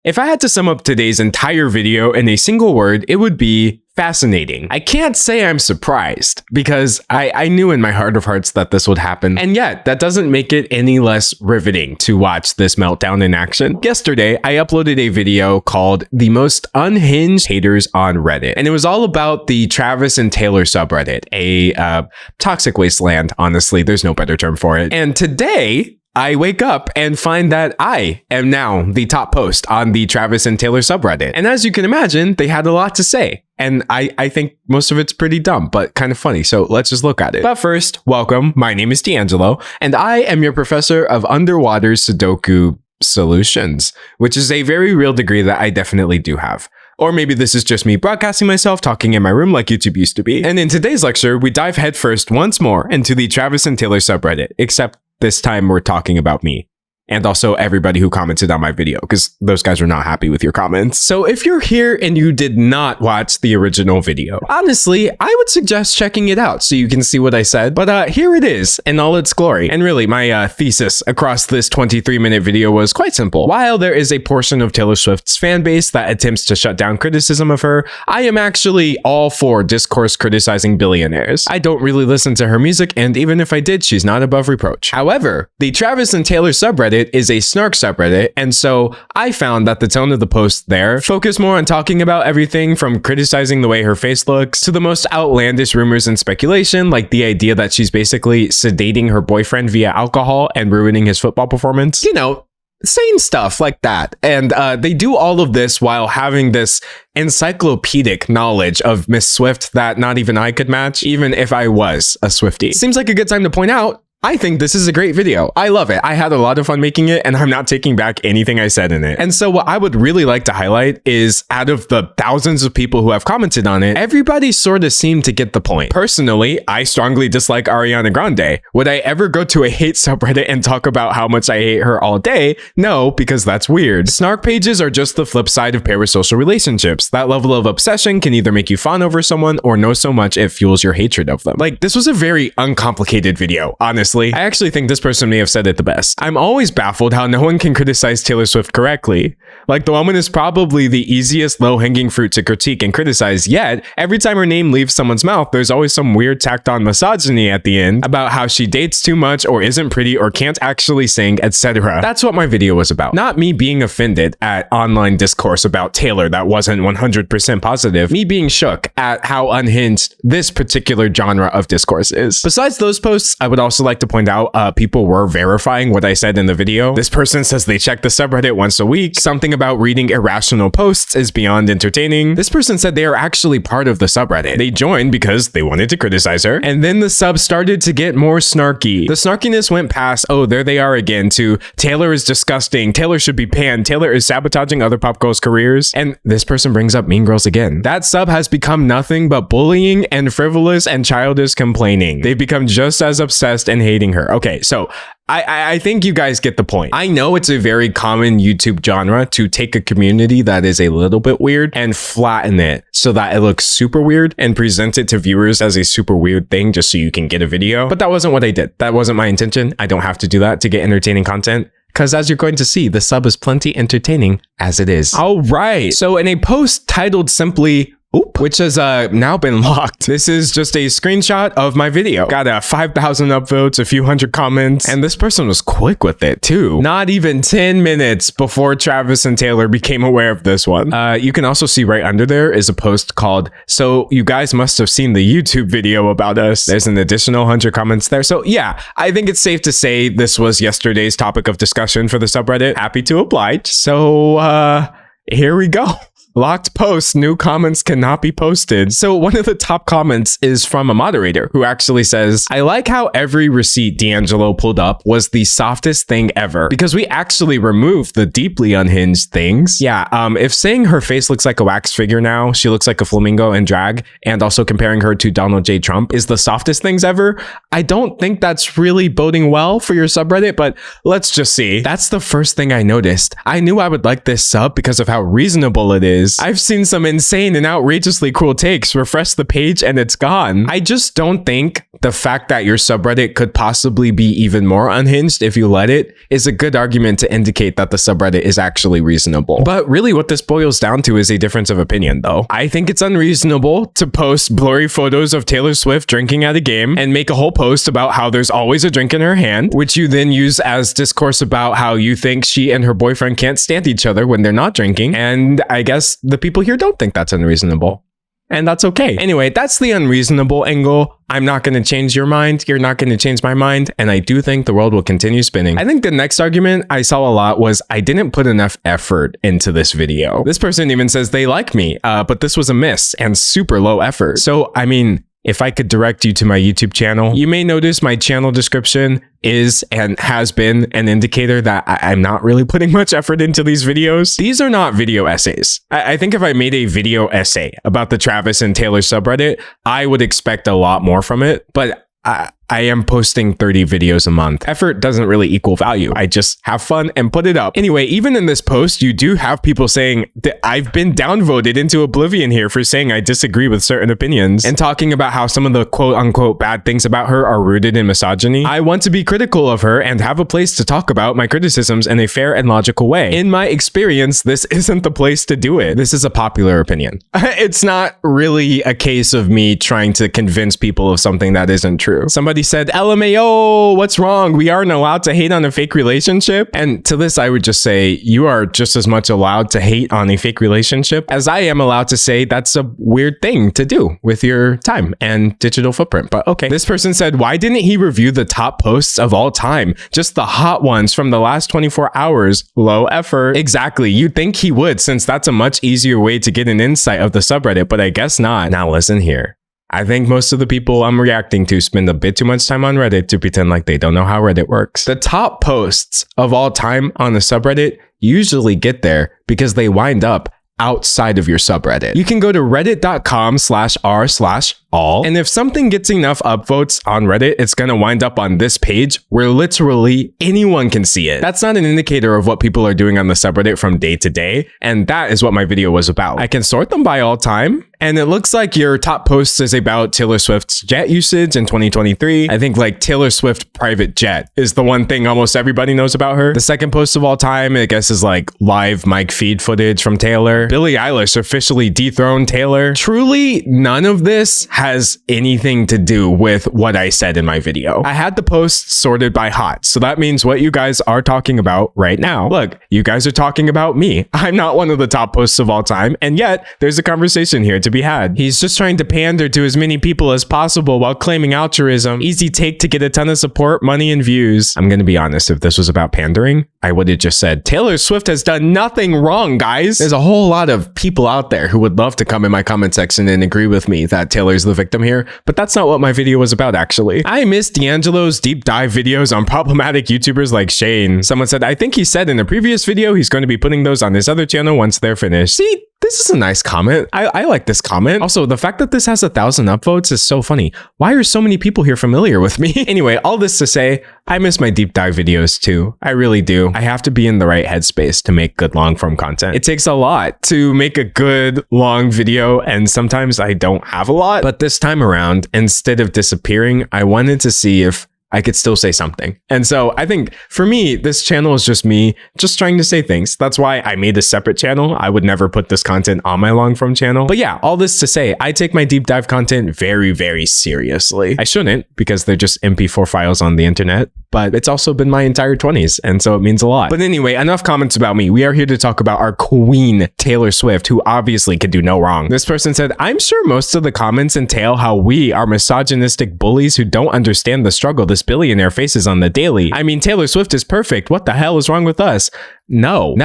If I had to sum up today's entire video in a single word, it would be fascinating. I can't say I'm surprised because I knew in my heart of hearts that this would happen. And yet that doesn't make it any less riveting to watch this meltdown in action. Yesterday, I uploaded a video called The Most Unhinged Haters on Reddit. And it was all about the Travis and Taylor subreddit, a toxic wasteland. Honestly, there's no better term for it. And today, I wake up and find that I am now the top post on the Travis and Taylor subreddit. And as you can imagine, they had a lot to say. And I think most of it's pretty dumb, but kind of funny. So let's just look at it. But first, welcome. My name is D'Angelo, and I am your professor of underwater Sudoku solutions, which is a very real degree that I definitely do have. Or maybe this is just me broadcasting myself talking in my room like YouTube used to be. And in today's lecture, we dive headfirst once more into the Travis and Taylor subreddit, except this time we're talking about me. And also everybody who commented on my video, because those guys were not happy with your comments. So if you're here and you did not watch the original video, honestly, I would suggest checking it out so you can see what I said. But here it is in all its glory. And really, my thesis across this 23-minute video was quite simple. While there is a portion of Taylor Swift's fan base that attempts to shut down criticism of her, I am actually all for discourse criticizing billionaires. I don't really listen to her music, and even if I did, she's not above reproach. However, the Travis and Taylor subreddit is a snark subreddit, and so I found that the tone of the post there focused more on talking about everything from criticizing the way her face looks to the most outlandish rumors and speculation, like the idea that she's basically sedating her boyfriend via alcohol and ruining his football performance. You know, saying stuff like that. And they do all of this while having this encyclopedic knowledge of Miss Swift that not even I could match, even if I was a Swiftie. Seems like a good time to point out, I think this is a great video. I love it. I had a lot of fun making it, and I'm not taking back anything I said in it. And so what I would really like to highlight is out of the thousands of people who have commented on it, everybody sort of seemed to get the point. Personally, I strongly dislike Ariana Grande. Would I ever go to a hate subreddit and talk about how much I hate her all day? No, because that's weird. Snark pages are just the flip side of parasocial relationships. That level of obsession can either make you fawn over someone or know so much it fuels your hatred of them. Like, this was a very uncomplicated video, honestly. I actually think this person may have said it the best. I'm always baffled how no one can criticize Taylor Swift correctly. Like, the woman is probably the easiest low-hanging fruit to critique and criticize, yet every time her name leaves someone's mouth, there's always some weird tacked-on misogyny at the end about how she dates too much or isn't pretty or can't actually sing, etc. That's what my video was about. Not me being offended at online discourse about Taylor that wasn't 100% positive, me being shook at how unhinged this particular genre of discourse is. Besides those posts, I would also like to point out people were verifying what I said in the video. This person says they check the subreddit once a week. Something about reading irrational posts is beyond entertaining. This person said they are actually part of the subreddit. They joined because they wanted to criticize her. And then the sub started to get more snarky. The snarkiness went past, oh, there they are again, to Taylor is disgusting. Taylor should be banned. Taylor is sabotaging other pop girls' careers. And this person brings up Mean Girls again. That sub has become nothing but bullying and frivolous and childish complaining. They've become just as obsessed and hating her. Okay, so I think you guys get the point. I know it's a very common YouTube genre to take a community that is a little bit weird and flatten it so that it looks super weird and present it to viewers as a super weird thing just so you can get a video. But that wasn't what I did. That wasn't my intention. I don't have to do that to get entertaining content. Because as you're going to see, the sub is plenty entertaining as it is. All right. So in a post titled simply, which has now been locked. This is just a screenshot of my video. Got 5,000 upvotes, a few hundred comments, and this person was quick with it too. Not even 10 minutes before Travis and Taylor became aware of this one. You can also see right under there is a post called, "So you guys must have seen the YouTube video about us." There's an additional 100 comments there. So yeah, I think it's safe to say this was yesterday's topic of discussion for the subreddit. Happy to oblige. So here we go. Locked posts, new comments cannot be posted. So one of the top comments is from a moderator who actually says, "I like how every receipt D'Angelo pulled up was the softest thing ever because we actually removed the deeply unhinged things." Yeah, if saying her face looks like a wax figure now, she looks like a flamingo in drag, and also comparing her to Donald J. Trump is the softest things ever, I don't think that's really boding well for your subreddit, but let's just see. That's the first thing I noticed. I knew I would like this sub because of how reasonable it is is. I've seen some insane and outrageously cruel takes. Refresh the page and it's gone. I just don't think the fact that your subreddit could possibly be even more unhinged if you let it is a good argument to indicate that the subreddit is actually reasonable. But really what this boils down to is a difference of opinion though. I think it's unreasonable to post blurry photos of Taylor Swift drinking at a game and make a whole post about how there's always a drink in her hand, which you then use as discourse about how you think she and her boyfriend can't stand each other when they're not drinking. And I guess the people here don't think that's unreasonable. And that's okay. Anyway, that's the unreasonable angle. I'm not going to change your mind. You're not going to change my mind. And I do think the world will continue spinning. I think the next argument I saw a lot was I didn't put enough effort into this video. This person even says they like me, but this was a miss and super low effort. So, I mean, if I could direct you to my YouTube channel, you may notice my channel description is and has been an indicator that I'm not really putting much effort into these videos. These are not video essays. I think if I made a video essay about the Travis and Taylor subreddit, I would expect a lot more from it, but I am posting 30 videos a month. Effort doesn't really equal value. I just have fun and put it up. Anyway, even in this post, you do have people saying that I've been downvoted into oblivion here for saying I disagree with certain opinions and talking about how some of the quote unquote bad things about her are rooted in misogyny. I want to be critical of her and have a place to talk about my criticisms in a fair and logical way. In my experience, this isn't the place to do it. This is a popular opinion. It's not really a case of me trying to convince people of something that isn't true. Somebody said, LMAO, what's wrong? We aren't allowed to hate on a fake relationship. And to this, I would just say, you are just as much allowed to hate on a fake relationship as I am allowed to say that's a weird thing to do with your time and digital footprint. But okay. This person said, why didn't he review the top posts of all time? Just the hot ones from the last 24 hours. Low effort. Exactly. You'd think he would, since that's a much easier way to get an insight of the subreddit, but I guess not. Now listen here. I think most of the people I'm reacting to spend a bit too much time on Reddit to pretend like they don't know how Reddit works. The top posts of all time on the subreddit usually get there because they wind up outside of your subreddit. You can go to reddit.com/r/all. And if something gets enough upvotes on Reddit, it's going to wind up on this page where literally anyone can see it. That's not an indicator of what people are doing on the subreddit from day to day. And that is what my video was about. I can sort them by all time. And it looks like your top post is about Taylor Swift's jet usage in 2023. I think like Taylor Swift private jet is the one thing almost everybody knows about her. The second post of all time, I guess, is like live mic feed footage from Taylor. Billie Eilish officially dethroned Taylor. Truly, none of this has anything to do with what I said in my video. I had the posts sorted by hot. So that means what you guys are talking about right now. Look, you guys are talking about me. I'm not one of the top posts of all time. And yet there's a conversation here to be had. He's just trying to pander to as many people as possible while claiming altruism. Easy take to get a ton of support, money, and views. I'm gonna be honest, if this was about pandering, I would have just said, Taylor Swift has done nothing wrong, guys. There's a whole lot of people out there who would love to come in my comment section and agree with me that Taylor's the victim here, but that's not what my video was about, actually. I miss D'Angelo's deep dive videos on problematic YouTubers like Shane. Someone said, I think he said in a previous video he's going to be putting those on his other channel once they're finished. See, this is a nice comment. I like this comment. Also, the fact that this has 1,000 upvotes is so funny. Why are so many people here familiar with me? Anyway, all this to say, I miss my deep dive videos too. I really do. I have to be in the right headspace to make good long form content. It takes a lot to make a good long video, and sometimes I don't have a lot. But this time around, instead of disappearing, I wanted to see if I could still say something. And so I think for me, this channel is just me just trying to say things. That's why I made a separate channel. I would never put this content on my long form channel. But yeah, all this to say, I take my deep dive content very, very seriously. I shouldn't, because they're just MP4 files on the internet, but it's also been my entire 20s. And so it means a lot. But anyway, enough comments about me. We are here to talk about our queen, Taylor Swift, who obviously could do no wrong. This person said, I'm sure most of the comments entail how we are misogynistic bullies who don't understand the struggle this billionaire faces on the daily. I mean, Taylor Swift is perfect. What the hell is wrong with us? No.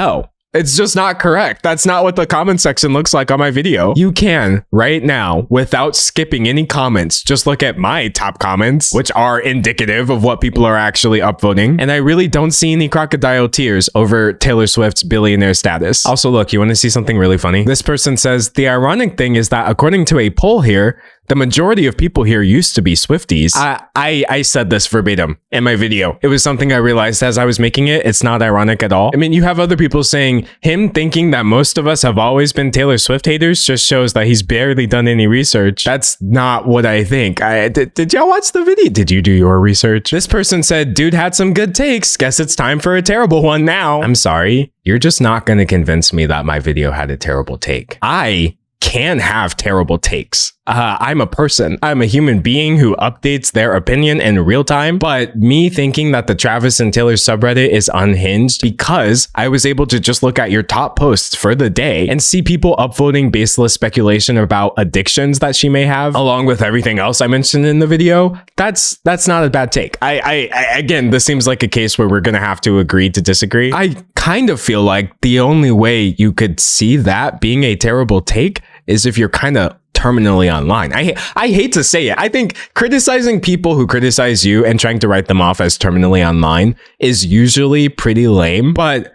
It's just not correct. That's not what the comment section looks like on my video. You can, right now, without skipping any comments, just look at my top comments, which are indicative of what people are actually upvoting. And I really don't see any crocodile tears over Taylor Swift's billionaire status. Also, look, you want to see something really funny? This person says, the ironic thing is that according to a poll here, The majority of people here used to be Swifties. I said this verbatim in my video. It was something I realized as I was making it. It's not ironic at all. I mean, you have other people saying him thinking that most of us have always been Taylor Swift haters just shows that he's barely done any research. That's not what I think. Did y'all watch the video? Did you do your research? This person said, dude had some good takes. Guess it's time for a terrible one now. I'm sorry. You're just not going to convince me that my video had a terrible take. I can have terrible takes. I'm a person. I'm a human being who updates their opinion in real time. But me thinking that the Travis and Taylor subreddit is unhinged because I was able to just look at your top posts for the day and see people upvoting baseless speculation about addictions that she may have, along with everything else I mentioned in the video. That's not a bad take. Again, this seems like a case where we're gonna have to agree to disagree. I kind of feel like the only way you could see that being a terrible take is if you're kind of terminally online. I hate to say it. I think criticizing people who criticize you and trying to write them off as terminally online is usually pretty lame, but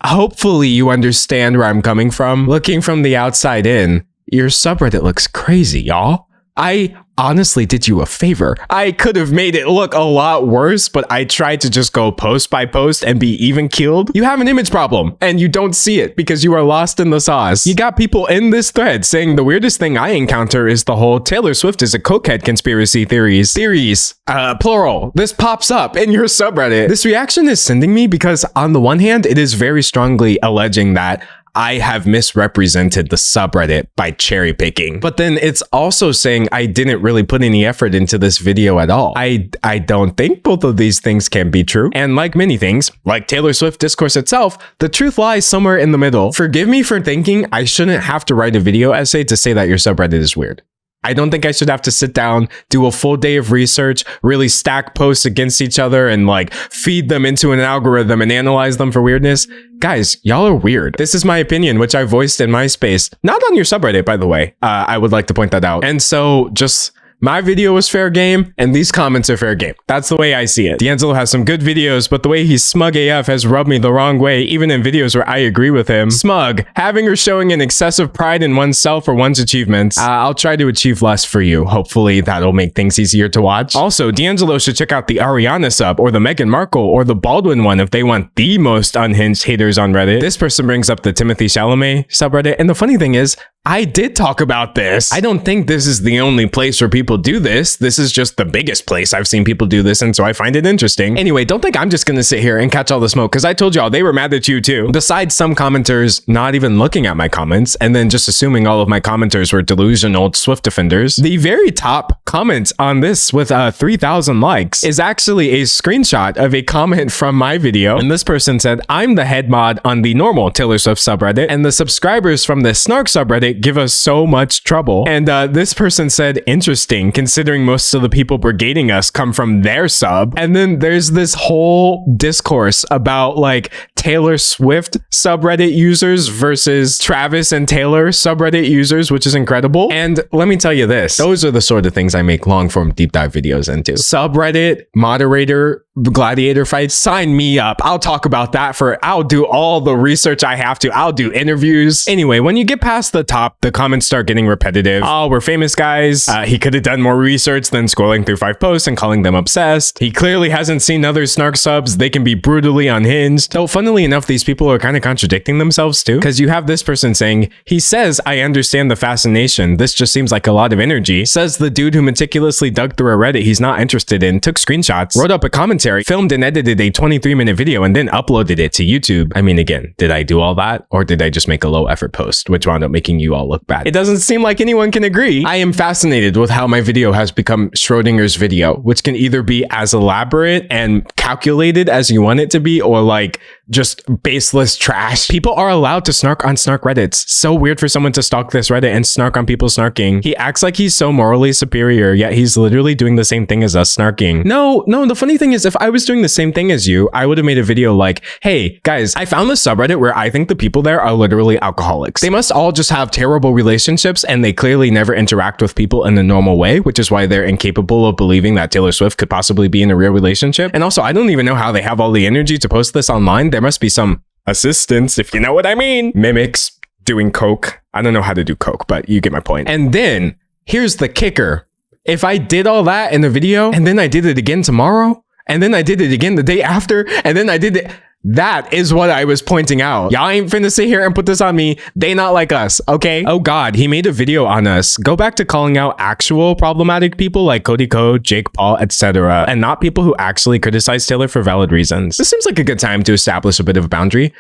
hopefully you understand where I'm coming from. Looking from the outside in, your subreddit looks crazy, y'all. I honestly did you a favor. I could have made it look a lot worse, but I tried to just go post by post and be even keeled. You have an image problem and you don't see it because you are lost in the sauce. You got people in this thread saying the weirdest thing I encounter is the whole Taylor Swift is a cokehead conspiracy theories, plural. This pops up in your subreddit. This reaction is sending me because on the one hand, it is very strongly alleging that I have misrepresented the subreddit by cherry picking. But then it's also saying I didn't really put any effort into this video at all. I don't think both of these things can be true. And like many things, like Taylor Swift discourse itself, the truth lies somewhere in the middle. Forgive me for thinking I shouldn't have to write a video essay to say that your subreddit is weird. I don't think I should have to sit down, do a full day of research, really stack posts against each other and like feed them into an algorithm and analyze them for weirdness. Guys, y'all are weird. This is my opinion, which I voiced in my space, not on your subreddit, by the way. I would like to point that out. And so just my video was fair game and these comments are fair game. That's the way I see it. D'Angelo has some good videos, but the way he's smug AF has rubbed me the wrong way, even in videos where I agree with him. Smug, having or showing an excessive pride in oneself or one's achievements. I'll try to achieve less for you. Hopefully that'll make things easier to watch. Also, D'Angelo should check out the Ariana sub or the Meghan Markle or the Baldwin one if they want the most unhinged haters on Reddit. This person brings up the Timothy Chalamet subreddit. And the funny thing is, I did talk about this. I don't think this is the only place where people do this. This is just the biggest place I've seen people do this, and so I find it interesting. Anyway, don't think I'm just gonna sit here and catch all the smoke, because I told y'all they were mad at you too. Besides some commenters not even looking at my comments, and then just assuming all of my commenters were delusional Swift defenders, the very top comment on this with 3,000 likes is actually a screenshot of a comment from my video. And this person said, I'm the head mod on the normal Taylor Swift subreddit, and the subscribers from the Snark subreddit give us so much trouble. And this person said, interesting, considering most of the people brigading us come from their sub. And then there's this whole discourse about like Taylor Swift subreddit users versus Travis and Taylor subreddit users, which is incredible. And let me tell you this, those are the sort of things I make long form deep dive videos into. Subreddit, moderator, gladiator fights, sign me up. I'll talk about that I'll do all the research I have to. I'll do interviews. Anyway, when you get past the top, the comments start getting repetitive. Oh, we're famous guys. He could have done more research than scrolling through 5 posts and calling them obsessed. He clearly hasn't seen other Snark subs. They can be brutally unhinged. So funnily enough, these people are kind of contradicting themselves too, because you have this person saying, he says, I understand the fascination. This just seems like a lot of energy. Says the dude who meticulously dug through a Reddit he's not interested in, took screenshots, wrote up a commentary, filmed and edited a 23-minute video, and then uploaded it to YouTube. I mean, again, did I do all that? Or did I just make a low effort post, which wound up making you all look bad? It doesn't seem like anyone can agree. I am fascinated with how my video has become Schrodinger's video, which can either be as elaborate and calculated as you want it to be, or like just baseless trash. People are allowed to snark on Snark Reddits. So weird for someone to stalk this Reddit and snark on people snarking. He acts like he's so morally superior, yet he's literally doing the same thing as us snarking. No, the funny thing is, if I was doing the same thing as you, I would have made a video like, hey guys, I found this subreddit where I think the people there are literally alcoholics. They must all just have terrible relationships and they clearly never interact with people in a normal way, which is why they're incapable of believing that Taylor Swift could possibly be in a real relationship. And also, I don't even know how they have all the energy to post this online. There must be some assistants, if you know what I mean. Mimics doing coke. I don't know how to do coke, but you get my point. And then here's the kicker. If I did all that in the video and then I did it again tomorrow and then I did it again the day after and then I did it, that is what I was pointing out. Y'all ain't finna sit here and put this on me. They not like us, okay? Oh God, he made a video on us. Go back to calling out actual problematic people like Cody Code, Jake Paul, etc. and not people who actually criticize Taylor for valid reasons. This seems like a good time to establish a bit of a boundary.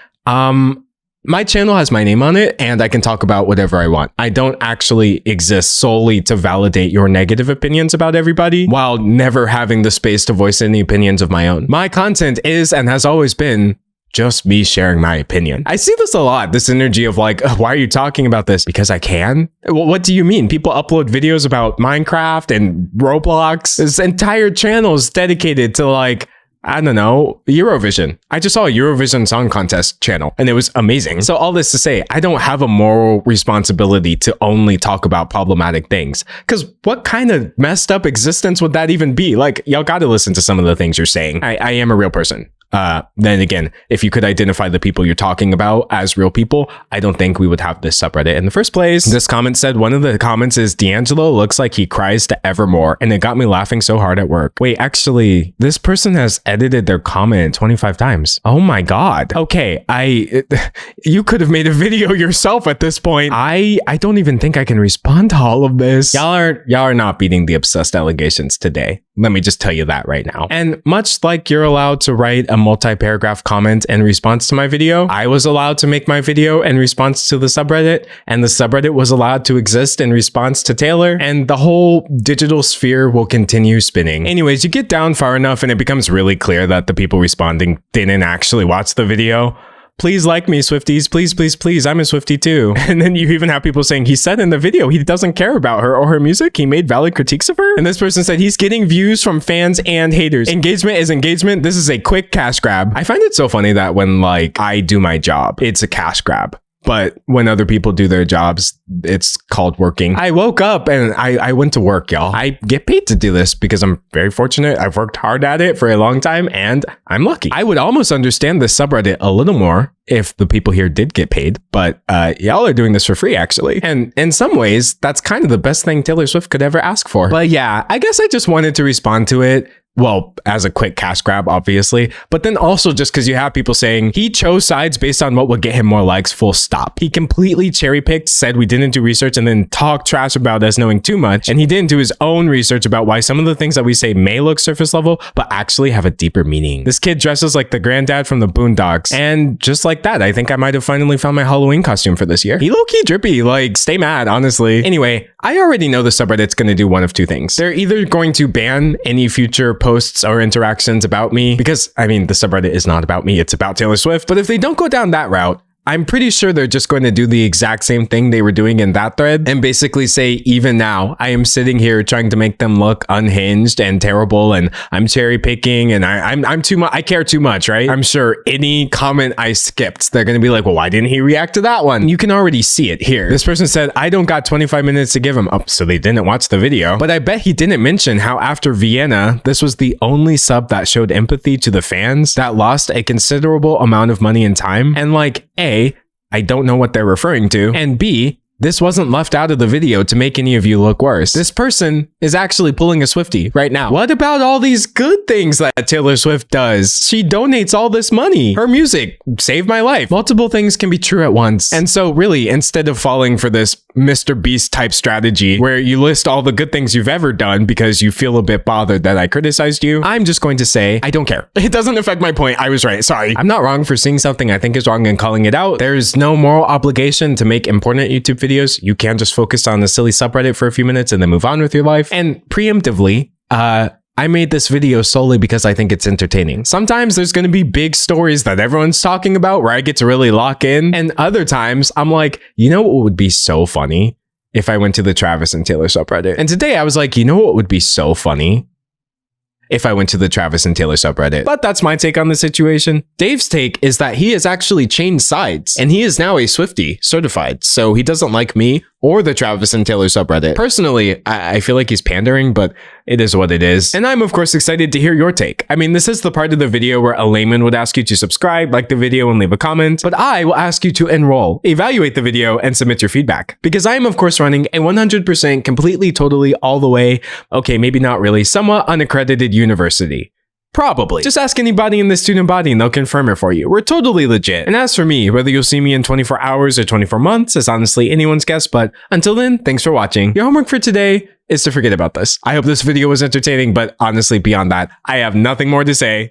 My channel has my name on it and I can talk about whatever I want. I don't actually exist solely to validate your negative opinions about everybody while never having the space to voice any opinions of my own. My content is and has always been just me sharing my opinion. I see this a lot, this energy of like, why are you talking about this? Because I can? What do you mean? People upload videos about Minecraft and Roblox. This entire channel is dedicated to like, I don't know, Eurovision. I just saw a Eurovision Song Contest channel and it was amazing. So all this to say, I don't have a moral responsibility to only talk about problematic things. Because what kind of messed up existence would that even be? Like, y'all got to listen to some of the things you're saying. I am a real person. Then again, if you could identify the people you're talking about as real people, I don't think we would have this subreddit in the first place. This comment said, one of the comments is, D'Angelo looks like he cries to Evermore, and it got me laughing so hard at work. Wait, actually, this person has edited their comment 25 times. Oh my God. Okay, you could have made a video yourself at this point. I don't even think I can respond to all of this. Y'all are not beating the obsessed allegations today. Let me just tell you that right now. And much like you're allowed to write a multi-paragraph comment in response to my video, I was allowed to make my video in response to the subreddit, and the subreddit was allowed to exist in response to Taylor, and the whole digital sphere will continue spinning. Anyways, you get down far enough and it becomes really clear that the people responding didn't actually watch the video. Please like me, Swifties. Please, please, please. I'm a Swiftie too. And then you even have people saying he said in the video he doesn't care about her or her music. He made valid critiques of her. And this person said he's getting views from fans and haters. Engagement is engagement. This is a quick cash grab. I find it so funny that when like I do my job, it's a cash grab. But when other people do their jobs, it's called working. I woke up and I went to work, y'all. I get paid to do this because I'm very fortunate. I've worked hard at it for a long time and I'm lucky. I would almost understand this subreddit a little more if the people here did get paid, but y'all are doing this for free actually. And in some ways, that's kind of the best thing Taylor Swift could ever ask for. But yeah, I guess I just wanted to respond to it. Well, as a quick cash grab, obviously, but then also just because you have people saying he chose sides based on what would get him more likes, full stop. He completely cherry picked, said we didn't do research, and then talked trash about us knowing too much. And he didn't do his own research about why some of the things that we say may look surface level, but actually have a deeper meaning. This kid dresses like the granddad from the Boondocks. And just like that, I think I might have finally found my Halloween costume for this year. He low-key drippy, like stay mad, honestly. Anyway, I already know the subreddit's going to do one of two things. They're either going to ban any future posts or interactions about me, because I mean, the subreddit is not about me, it's about Taylor Swift. But if they don't go down that route, I'm pretty sure they're just going to do the exact same thing they were doing in that thread and basically say, even now, I am sitting here trying to make them look unhinged and terrible, and I'm cherry picking, and I'm too much. I care too much, right? I'm sure any comment I skipped, they're going to be like, well, why didn't he react to that one? You can already see it here. This person said, I don't got 25 minutes to give him. Oh, so they didn't watch the video. But I bet he didn't mention how after Vienna, this was the only sub that showed empathy to the fans that lost a considerable amount of money and time. And like, A, I don't know what they're referring to, and B, this wasn't left out of the video to make any of you look worse. This person is actually pulling a Swiftie right now. What about all these good things that Taylor Swift does? She donates all this money. Her music saved my life. Multiple things can be true at once. And so really, instead of falling for this Mr. Beast type strategy where you list all the good things you've ever done because you feel a bit bothered that I criticized you, I'm just going to say, I don't care. It doesn't affect my point. I was right. Sorry. I'm not wrong for seeing something I think is wrong and calling it out. There's no moral obligation to make important YouTube videos. You can just focus on the silly subreddit for a few minutes and then move on with your life. And preemptively, I made this video solely because I think it's entertaining. Sometimes there's going to be big stories that everyone's talking about where I get to really lock in. And other times I'm like, you know what would be so funny if I went to the Travis and Taylor subreddit? And today I was like, you know what would be so funny if I went to the Travis and Taylor subreddit? But that's my take on the situation. Dave's take is that he has actually changed sides and he is now a Swiftie certified. So he doesn't like me or the Travis and Taylor subreddit. Personally, I feel like he's pandering, but it is what it is. And I'm of course excited to hear your take. I mean, this is the part of the video where a layman would ask you to subscribe, like the video, and leave a comment, but I will ask you to enroll, evaluate the video, and submit your feedback. Because I am of course running a 100% completely, totally, all the way, okay, maybe not really, somewhat unaccredited university. Probably. Just ask anybody in the student body and they'll confirm it for you. We're totally legit. And as for me, whether you'll see me in 24 hours or 24 months is honestly anyone's guess, but until then, thanks for watching. Your homework for today is to forget about this. I hope this video was entertaining, but honestly, beyond that, I have nothing more to say.